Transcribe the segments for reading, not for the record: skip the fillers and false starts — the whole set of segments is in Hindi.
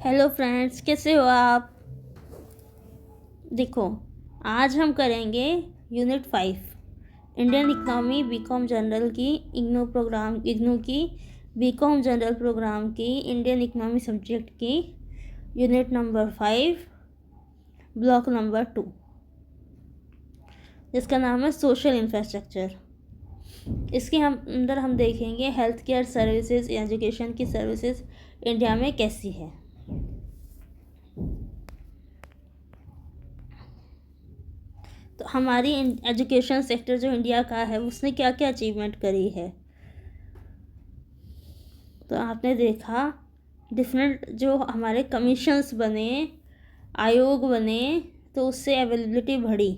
हेलो फ्रेंड्स, कैसे हो आप। देखो, आज हम करेंगे unit 5 Indian economy BCom general की इग्नू की बीकॉम जनरल प्रोग्राम की इंडियन इकनॉमी सब्जेक्ट की यूनिट नंबर 5 ब्लॉक नंबर 2, जिसका नाम है सोशल इंफ्रास्ट्रक्चर। इसके अंदर हम देखेंगे हेल्थ केयर सर्विसेज, एजुकेशन की सर्विसेज इंडिया में कैसी है। तो हमारी एजुकेशन सेक्टर जो इंडिया का है उसने क्या क्या अचीवमेंट करी है। तो आपने देखा डिफरेंट जो हमारे कमीशंस बने, आयोग बने, तो उससे अवेलेबिलिटी बढ़ी।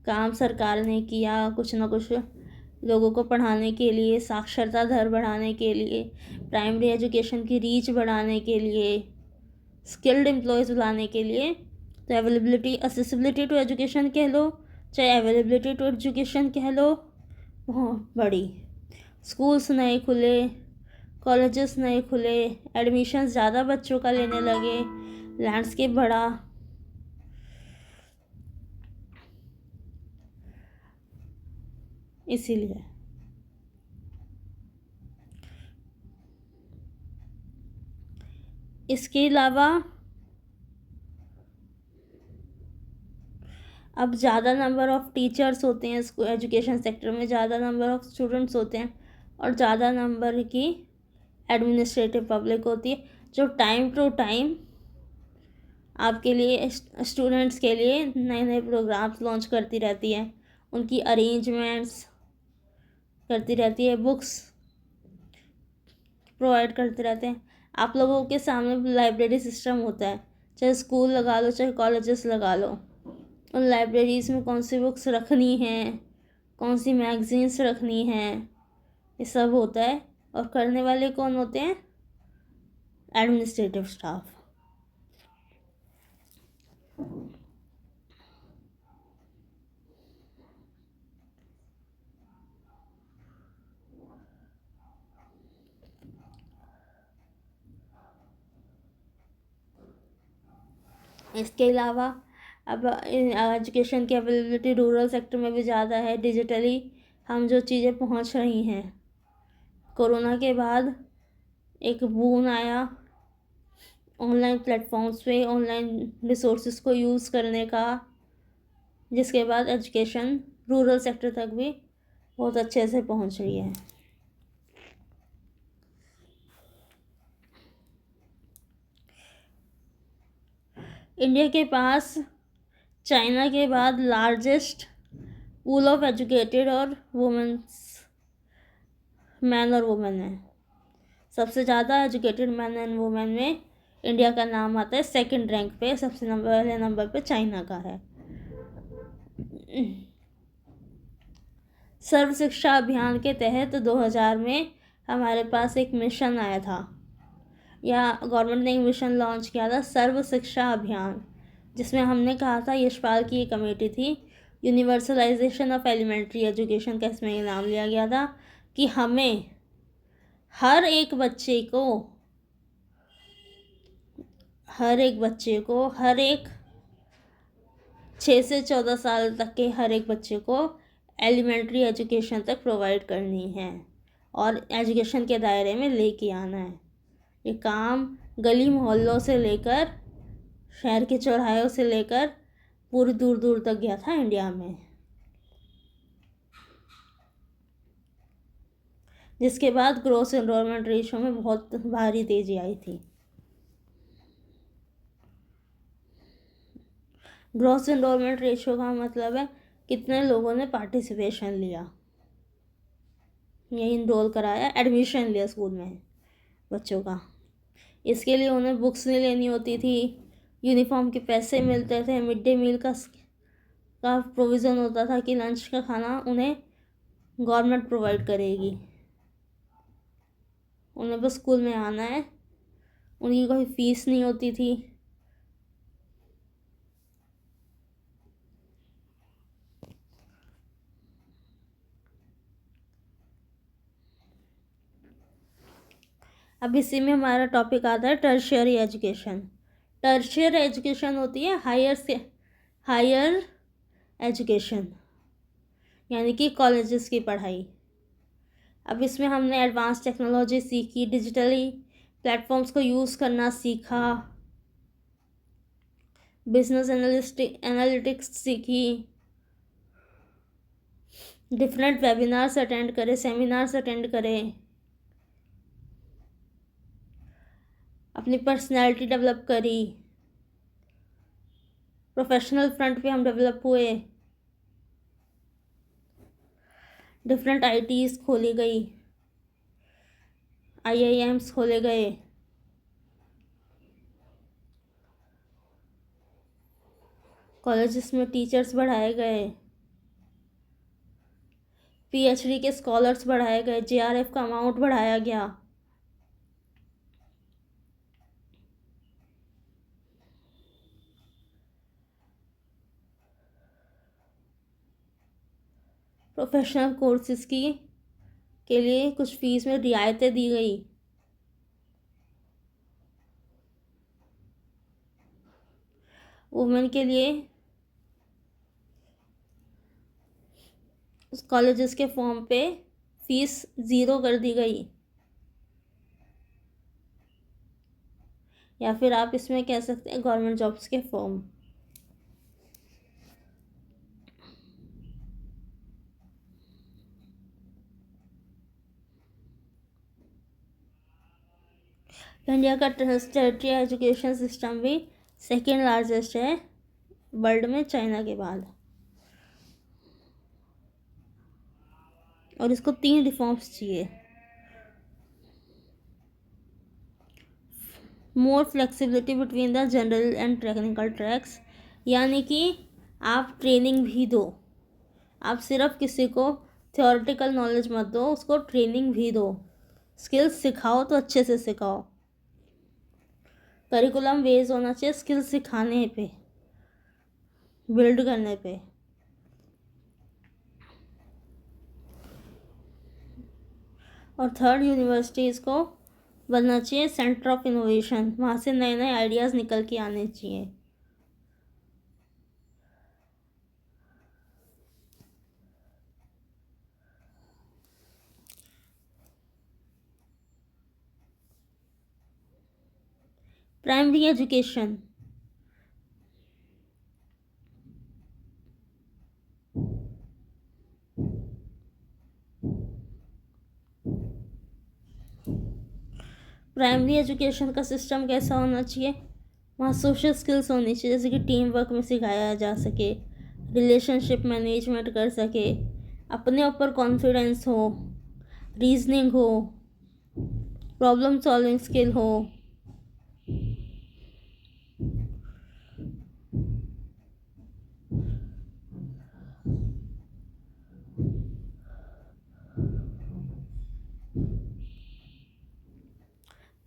काम सरकार ने किया कुछ ना कुछ लोगों को पढ़ाने के लिए, साक्षरता दर बढ़ाने के लिए, प्राइमरी एजुकेशन की रीच बढ़ाने के लिए, स्किल्ड एम्प्लॉयज़ लाने के लिए। तो अवेलेबिलिटी, असेसिबिलिटी टू एजुकेशन कह लो, चाहे अवेलेबिलिटी टू एजुकेशन कह लो, बहुत बड़ी। स्कूल्स नए खुले, कॉलेजेस नए खुले, एडमिशन्स ज़्यादा बच्चों का लेने लगे, लैंडस्केप बढ़ा। इसीलिए इसके अलावा अब ज़्यादा नंबर ऑफ़ टीचर्स होते हैं, एजुकेशन सेक्टर में ज़्यादा नंबर ऑफ़ स्टूडेंट्स होते हैं और ज़्यादा नंबर की एडमिनिस्ट्रेटिव पब्लिक होती है, जो टाइम टू टाइम आपके लिए, स्टूडेंट्स के लिए नए नए प्रोग्राम्स लॉन्च करती रहती है, उनकी अरेंजमेंट्स करती रहती है, बुक्स प्रोवाइड करते रहते हैं। आप लोगों के सामने लाइब्रेरी सिस्टम होता है, चाहे स्कूल लगा लो चाहे कॉलेजेस लगा लो। उन लाइब्रेरीज़ में कौन सी बुक्स रखनी है, कौन सी मैगज़ीन्स रखनी है, ये सब होता है। और करने वाले कौन होते हैं? Administrative staff. इसके अलावा अब एजुकेशन की अवेलेबिलिटी रूरल सेक्टर में भी ज़्यादा है। डिजिटली हम जो चीज़ें पहुंच रही हैं, कोरोना के बाद एक बूम आया ऑनलाइन प्लेटफॉर्म्स पे ऑनलाइन रिसोर्सेज को यूज़ करने का, जिसके बाद एजुकेशन रूरल सेक्टर तक भी बहुत अच्छे से पहुंच रही है। इंडिया के पास चाइना के बाद लार्जेस्ट पूल ऑफ एजुकेटेड और मैन और वुमेन है। सबसे ज़्यादा एजुकेटेड मैन एंड वुमेन में इंडिया का नाम आता है सेकंड रैंक पे। सबसे पहले नंबर पे चाइना का है। सर्व शिक्षा अभियान के तहत 2000 में हमारे पास एक मिशन आया था, या गवर्नमेंट ने एक मिशन लॉन्च किया था, सर्व शिक्षा अभियान, जिसमें हमने कहा था, यशपाल की एक कमेटी थी, यूनिवर्सलाइजेशन ऑफ एलिमेंट्री एजुकेशन का इसमें ये नाम लिया गया था कि हमें हर एक बच्चे को हर एक 6 से 14 साल तक के हर एक बच्चे को एलिमेंट्री एजुकेशन तक प्रोवाइड करनी है और एजुकेशन के दायरे में लेके आना है। ये काम गली मोहल्लों से लेकर शहर के चौराहों से लेकर पूरी दूर दूर तक गया था इंडिया में, जिसके बाद ग्रोस एनरोलमेंट रेशियो में बहुत भारी तेजी आई थी। ग्रोस एनरोलमेंट रेशियो का मतलब है कितने लोगों ने पार्टिसिपेशन लिया, ये इनरोल कराया, एडमिशन लिया स्कूल में बच्चों का। इसके लिए उन्हें बुक्स नहीं लेनी होती थी, यूनिफॉर्म के पैसे मिलते थे, मिड डे मील का प्रोविज़न होता था कि लंच का खाना उन्हें गवर्नमेंट प्रोवाइड करेगी। उन्हें बस स्कूल में आना है, उनकी कोई फीस नहीं होती थी। अब इसी में हमारा टॉपिक आता है टर्शियरी एजुकेशन। टर्शियरी एजुकेशन होती है हायर एजुकेशन, यानी कि कॉलेजेस की पढ़ाई। अब इसमें हमने एडवांस टेक्नोलॉजी सीखी, डिजिटली प्लेटफॉर्म्स को यूज़ करना सीखा, बिजनेस एनालिटिक्स सीखी, डिफरेंट वेबिनार्स अटेंड करे, सेमिनार्स अटेंड करें, अपनी पर्सनैलिटी डेवलप करी, प्रोफेशनल फ्रंट पे हम डेवलप हुए, डिफरेंट आईटीज़ खोली गई, आईआईएम्स खोले गए, कॉलेजेस में टीचर्स बढ़ाए गए, पीएचडी के स्कॉलर्स बढ़ाए गए, जेआरएफ का अमाउंट बढ़ाया गया। प्रोफेशनल कोर्सेज के लिए कुछ फीस में रियायतें दी गई। वुमेन के लिए कॉलेजेस के फॉर्म पे फीस 0 कर दी गई, या फिर आप इसमें कह सकते हैं गवर्नमेंट जॉब्स के फॉर्म। इंडिया का टर्शियरी एजुकेशन सिस्टम भी सेकेंड लार्जेस्ट है वर्ल्ड में, चाइना के बाद। और इसको 3 रिफॉर्म्स चाहिए। मोर flexibility between the general and technical tracks, यानी कि आप ट्रेनिंग भी दो, आप सिर्फ किसी को थ्योरेटिकल नॉलेज मत दो, उसको ट्रेनिंग भी दो, स्किल्स सिखाओ तो अच्छे से सिखाओ। करिकुलम बेस होना चाहिए स्किल्स सिखाने पे, बिल्ड करने पे। और थर्ड, यूनिवर्सिटीज़ को बनना चाहिए सेंटर ऑफ इनोवेशन, वहाँ से नए नए आइडियाज़ निकल के आने चाहिए। प्राइमरी एजुकेशन, प्राइमरी एजुकेशन का सिस्टम कैसा होना चाहिए? वहाँ सोशल स्किल्स होनी चाहिए, जैसे कि टीम वर्क में सिखाया जा सके, रिलेशनशिप मैनेजमेंट कर सके, अपने ऊपर कॉन्फिडेंस हो, रीजनिंग हो, प्रॉब्लम सॉल्विंग स्किल हो।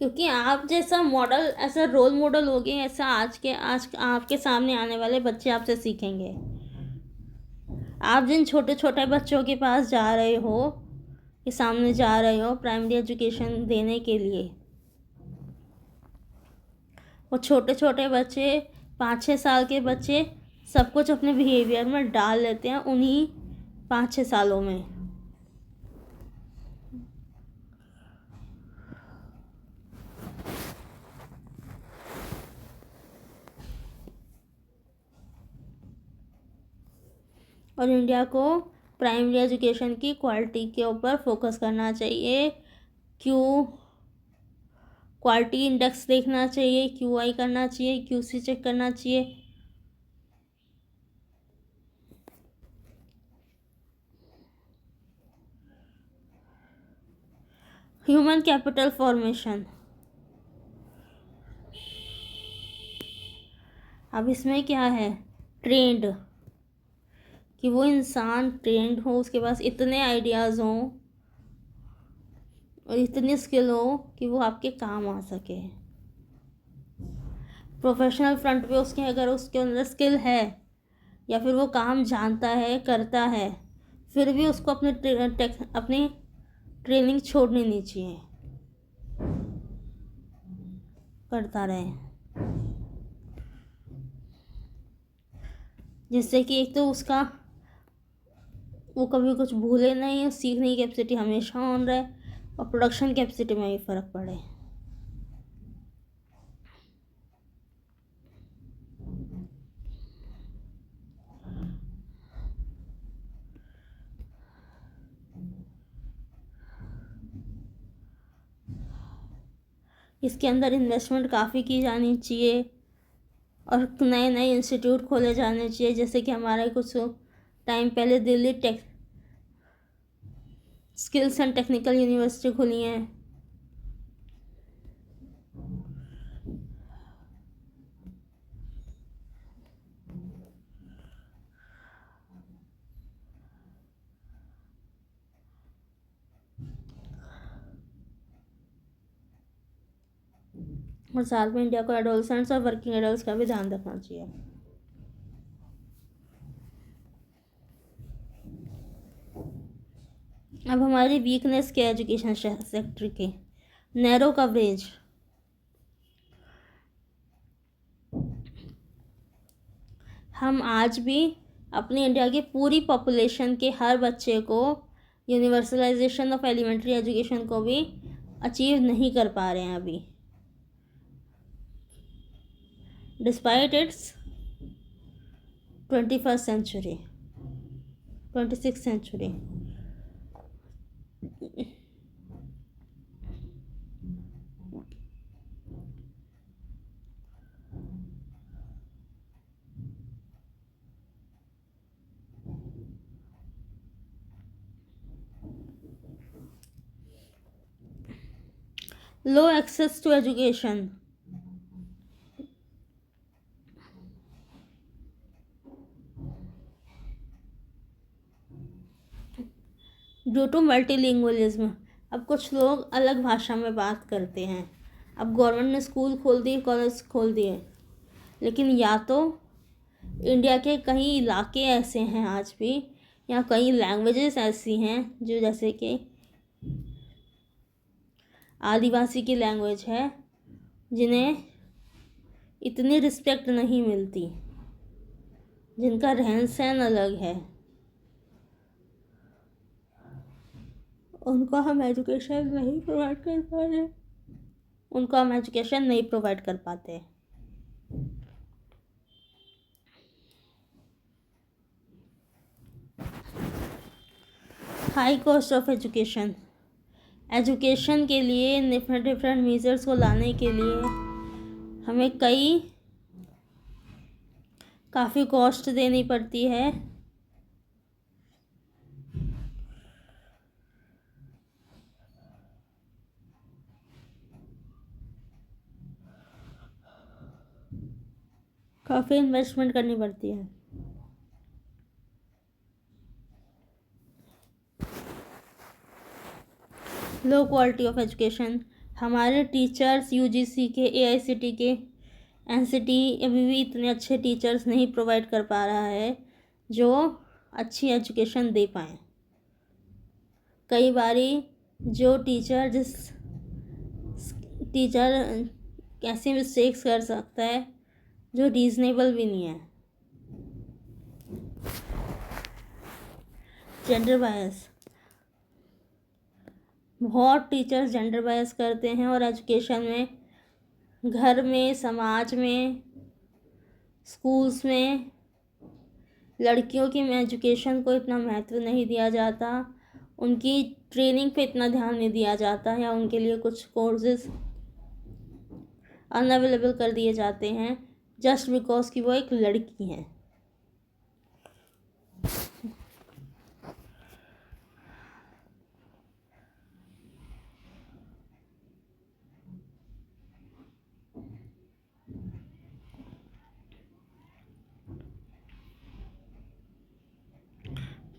क्योंकि आप जैसा मॉडल, ऐसा रोल मॉडल होगे, ऐसा आज आपके सामने आने वाले बच्चे आपसे सीखेंगे। आप जिन छोटे छोटे बच्चों के पास जा रहे हो, के सामने जा रहे हो प्राइमरी एजुकेशन देने के लिए, वो छोटे छोटे बच्चे 5-6 साल के बच्चे सब कुछ अपने बिहेवियर में डाल लेते हैं उन्हीं 5-6 सालों में। और इंडिया को प्राइमरी एजुकेशन की क्वालिटी के ऊपर फोकस करना चाहिए। क्वालिटी इंडेक्स देखना चाहिए, QI करना चाहिए, QC चेक करना चाहिए। ह्यूमन कैपिटल फॉर्मेशन, अब इसमें क्या है? ट्रेंड, कि वो इंसान ट्रेंड हो, उसके पास इतने आइडियाज़ हों और इतनी स्किल हो कि वो आपके काम आ सके। प्रोफेशनल फ्रंट पे उसके अगर उसके अंदर स्किल है या फिर वो काम जानता है, करता है, फिर भी उसको अपनी ट्रेनिंग छोड़नी नहीं चाहिए। करता रहे, जिससे कि एक तो उसका वो कभी कुछ भूले नहीं, सीखने की कैपेसिटी हमेशा ऑन रहे और प्रोडक्शन कैपेसिटी में भी फ़र्क पड़े। इसके अंदर इन्वेस्टमेंट काफ़ी की जानी चाहिए और नए नए इंस्टीट्यूट खोले जाने चाहिए, जैसे कि हमारे कुछ टाइम पहले Delhi tech skills and technical university खुली हैं। और साथ में इंडिया को एडोलसेंट्स और वर्किंग एडल्ट्स का भी ध्यान रखना चाहिए। अब हमारी वीकनेस क्या है एजुकेशन सेक्टर की? Narrow coverage. हम आज भी अपनी इंडिया की पूरी पॉपुलेशन के हर बच्चे को यूनिवर्सलाइजेशन ऑफ एलिमेंट्री एजुकेशन को भी अचीव नहीं कर पा रहे हैं अभी, despite its 21st century 26th century. Low access to education. Due to multilingualism, अब कुछ लोग अलग भाषा में बात करते हैं। अब गवर्नमेंट ने स्कूल खोल दिए, कॉलेज खोल दिए, लेकिन या तो इंडिया के कई इलाके ऐसे हैं आज भी, या कई लैंग्वेजेस ऐसी हैं जो जैसे कि आदिवासी की लैंग्वेज है, जिन्हें इतनी रिस्पेक्ट नहीं मिलती, जिनका रहन सहन अलग है, उनको हम एजुकेशन नहीं प्रोवाइड कर पा रहे, उनको हम एजुकेशन नहीं प्रोवाइड कर पाते। High cost of education. Education के लिए डिफरेंट मेजर्स को लाने के लिए हमें काफ़ी कॉस्ट देनी पड़ती है। काफ़ी इन्वेस्टमेंट करनी पड़ती है। Low quality of education. हमारे टीचर्स यूजीसी के, एआईसीटी के, एनसीटी अभी भी इतने अच्छे टीचर्स नहीं प्रोवाइड कर पा रहा है जो अच्छी एजुकेशन दे पाएँ। कई बारी जो टीचर ऐसे मिस्टेक्स कर सकता है जो रीज़नेबल भी नहीं है। जेंडर बायस, बहुत टीचर्स जेंडर बायस करते हैं और एजुकेशन में, घर में, समाज में, स्कूल्स में लड़कियों की एजुकेशन को इतना महत्व नहीं दिया जाता, उनकी ट्रेनिंग पे इतना ध्यान नहीं दिया जाता, या उनके लिए कुछ कोर्सेज अनअवेलेबल कर दिए जाते हैं जस्ट बिकॉज कि वो एक लड़की हैं।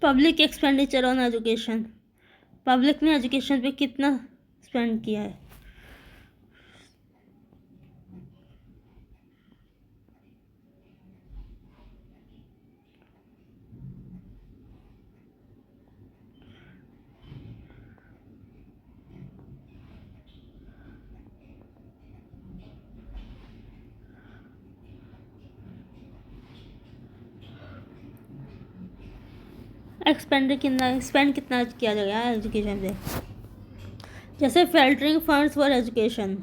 Public expenditure on education. Public ने एजुकेशन पे कितना स्पेंड किया है? स्पेंड कितना किया जाएगा एजुकेशन पे। जैसे फिल्टरिंग फंड्स फॉर एजुकेशन,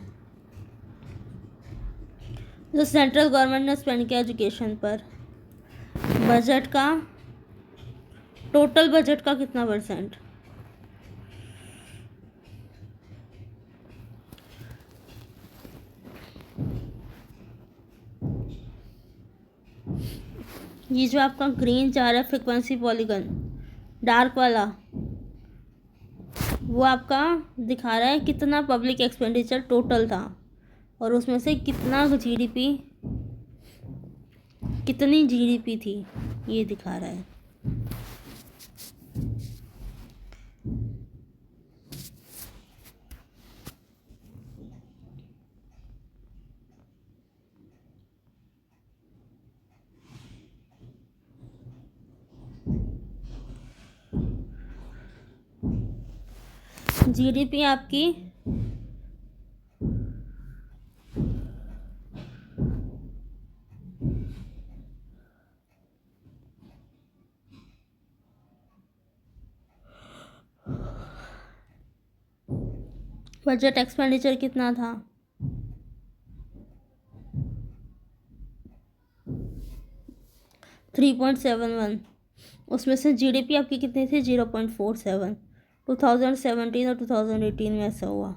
जो सेंट्रल गवर्नमेंट ने स्पेंड किया एजुकेशन पर, बजट का, टोटल बजट का कितना %। ये जो आपका ग्रीन चार है फ्रिक्वेंसी पॉलीगन, डार्क वाला, वो आपका दिखा रहा है कितना पब्लिक एक्सपेंडिचर टोटल था और उसमें से कितनी जीडीपी थी, ये दिखा रहा है। जीडीपी आपकी बजट एक्सपेंडिचर कितना था, 3.71। उसमें से जीडीपी आपकी कितनी थी, 0.47। 2017 और 2018 में ऐसा हुआ।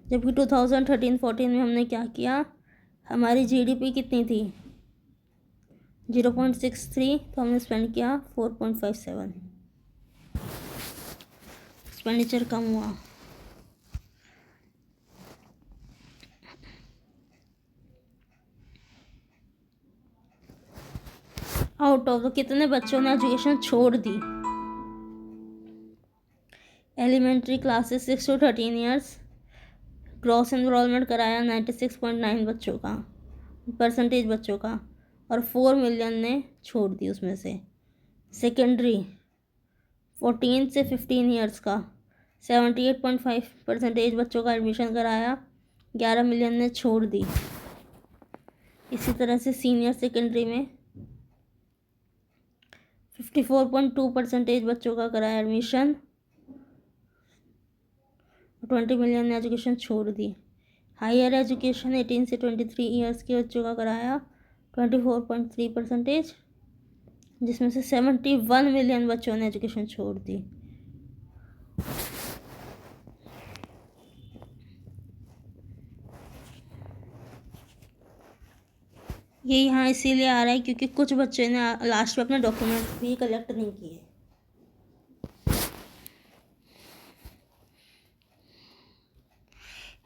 जबकि 2013-14 में हमने क्या किया, हमारी जीडीपी कितनी थी, 0.63, तो हमने स्पेंड किया 4.57, एक्सपेंडिचर कम हुआ। आउट ऑफ कितने बच्चों ने एजुकेशन छोड़ दी, elementary classes 6 to 13 years, gross enrolment कराया 96.9 बच्चों का, परसेंटेज बच्चों का, और 4 मिलियन ने छोड़ दी उसमें से। सेकेंडरी 14 से 15 ईयर्स का 78.5% बच्चों का एडमिशन कराया, 11 मिलियन ने छोड़ दी। इसी तरह से सीनियर सेकेंडरी में 54.2% बच्चों का कराया एडमिशन, 20 मिलियन ने एजुकेशन छोड़ दी। हायर एजुकेशन 18 से 23 ईयर्स के बच्चों का कराया 24.3%, जिसमें से 71 मिलियन बच्चों ने एजुकेशन छोड़ दी। ये यहाँ इसीलिए आ रहा है क्योंकि कुछ बच्चे ने लास्ट में अपने डॉक्यूमेंट भी कलेक्ट नहीं किए।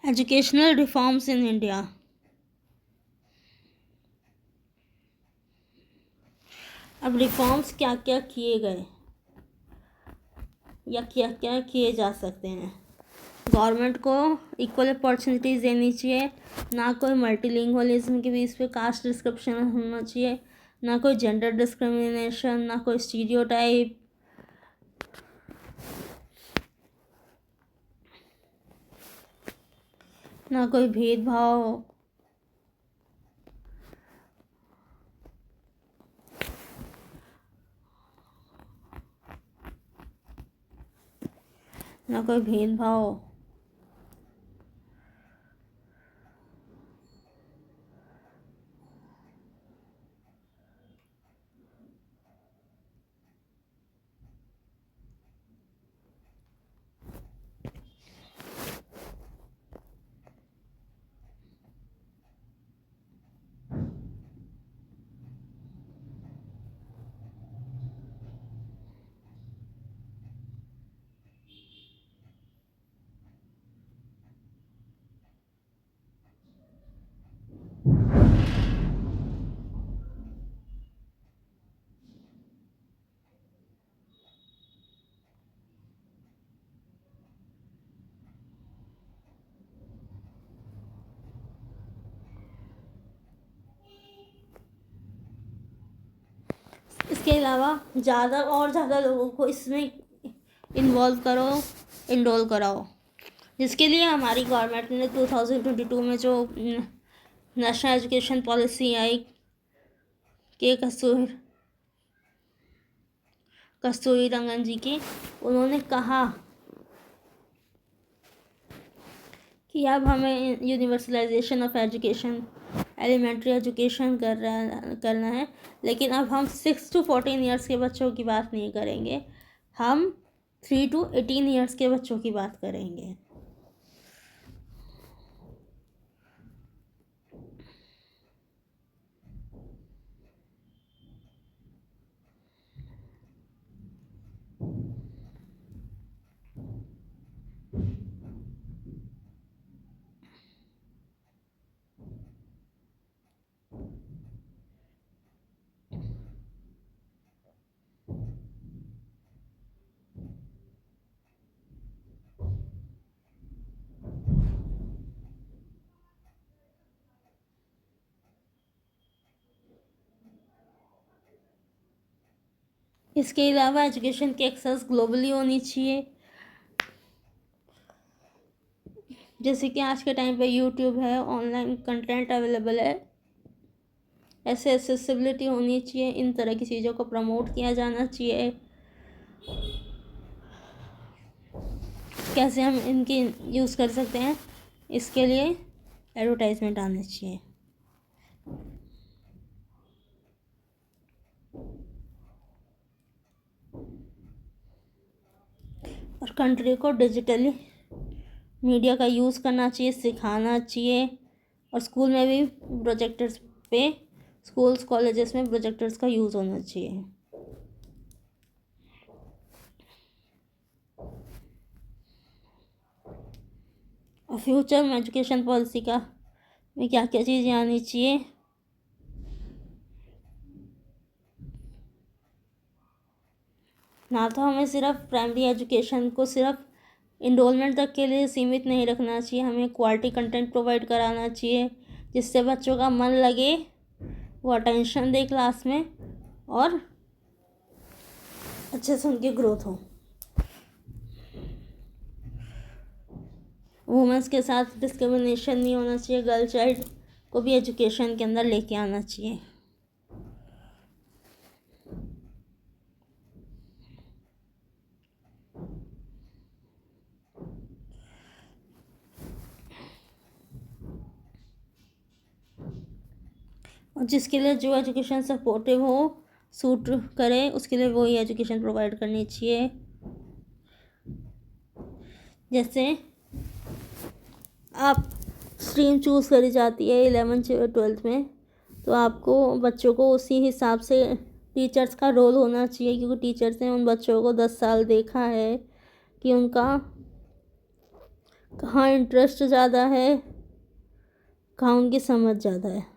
एजुकेशनल रिफॉर्म्स इन इंडिया, अब रिफॉर्म्स क्या क्या किए गए या क्या क्या किए जा सकते हैं। गवर्नमेंट को इक्वल अपॉर्चुनिटीज़ देनी चाहिए, ना कोई मल्टीलिंगुअलिज्म के बेस पे कास्ट डिस्क्रिप्शन होना चाहिए, ना कोई जेंडर डिस्क्रिमिनेशन, ना कोई स्टीरियोटाइप, ना कोई भेदभाव, ना कोई भेदभाव। इसके अलावा ज़्यादा लोगों को इसमें इन्वॉल्व करो, इनरोल कराओ, जिसके लिए हमारी गवर्नमेंट ने 2022 में जो नेशनल एजुकेशन पॉलिसी आई के कस्तूरी रंगन जी की। उन्होंने कहा कि अब हमें universalisation of education, elementary education करना है, लेकिन अब हम 6 to 14 ईयर्स के बच्चों की बात नहीं करेंगे, हम 3 to 18 ईयर्स के बच्चों की बात करेंगे। इसके अलावा एजुकेशन की एक्सेस ग्लोबली होनी चाहिए, जैसे कि आज के टाइम पे यूट्यूब है, ऑनलाइन कंटेंट अवेलेबल है, ऐसे एक्सेसिबिलिटी होनी चाहिए। इन तरह की चीज़ों को प्रमोट किया जाना चाहिए। कैसे हम इनकी यूज़ कर सकते हैं, इसके लिए एडवर्टाइजमेंट आने चाहिए। और कंट्री को डिजिटली मीडिया का यूज़ करना चाहिए, सिखाना चाहिए। और स्कूल में भी प्रोजेक्टर्स पे, स्कूल्स कॉलेजेस में प्रोजेक्टर्स का यूज़ होना चाहिए। और फ्यूचर में एजुकेशन पॉलिसी का में क्या क्या चीज़ें आनी चाहिए, ना तो हमें सिर्फ प्राइमरी एजुकेशन को सिर्फ इनरोलमेंट तक के लिए सीमित नहीं रखना चाहिए, हमें क्वालिटी कंटेंट प्रोवाइड कराना चाहिए जिससे बच्चों का मन लगे, वो अटेंशन दे क्लास में और अच्छे से उनकी ग्रोथ हो। वुमेंस के साथ डिस्क्रिमिनेशन नहीं होना चाहिए, गर्ल चाइल्ड को भी एजुकेशन के अंदर लेके आना चाहिए। और जिसके लिए जो एजुकेशन सपोर्टिव हो, सूट करे, उसके लिए वही एजुकेशन प्रोवाइड करनी चाहिए। जैसे आप स्ट्रीम चूज़ करी जाती है 11th-12th में, तो आपको बच्चों को उसी हिसाब से टीचर्स का रोल होना चाहिए, क्योंकि टीचर्स ने उन बच्चों को 10 साल देखा है कि उनका कहाँ इंटरेस्ट ज़्यादा है, कहाँ उनकी समझ ज़्यादा है।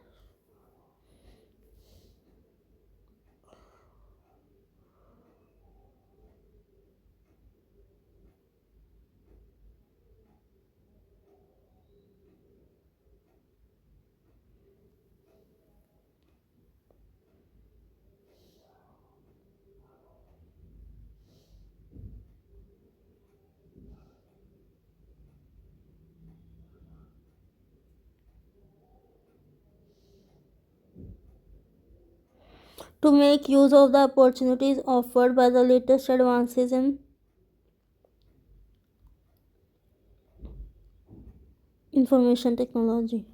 To make use of the opportunities offered by the latest advances in information technology.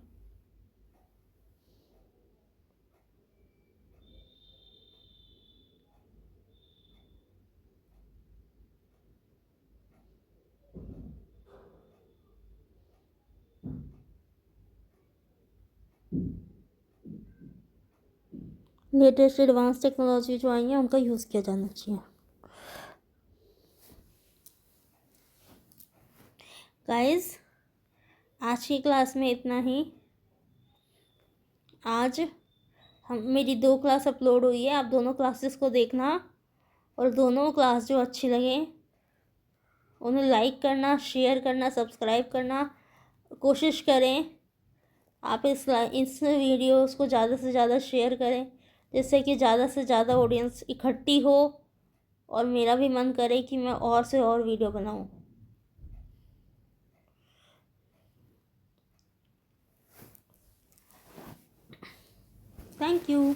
Latest advance technology जो आई है उनका यूज़ किया जाना चाहिए। गाइस, आज की क्लास में इतना ही। आज मेरी 2 क्लास अपलोड हुई है, आप दोनों क्लासेस को देखना और दोनों क्लास जो अच्छी लगे उन्हें लाइक करना, शेयर करना, सब्सक्राइब करना। कोशिश करें आप इस वीडियोस को ज़्यादा से ज़्यादा शेयर करें, जिससे कि ज़्यादा से ज़्यादा ऑडियंस इकट्ठी हो और मेरा भी मन करे कि मैं और से और वीडियो बनाऊं। Thank you.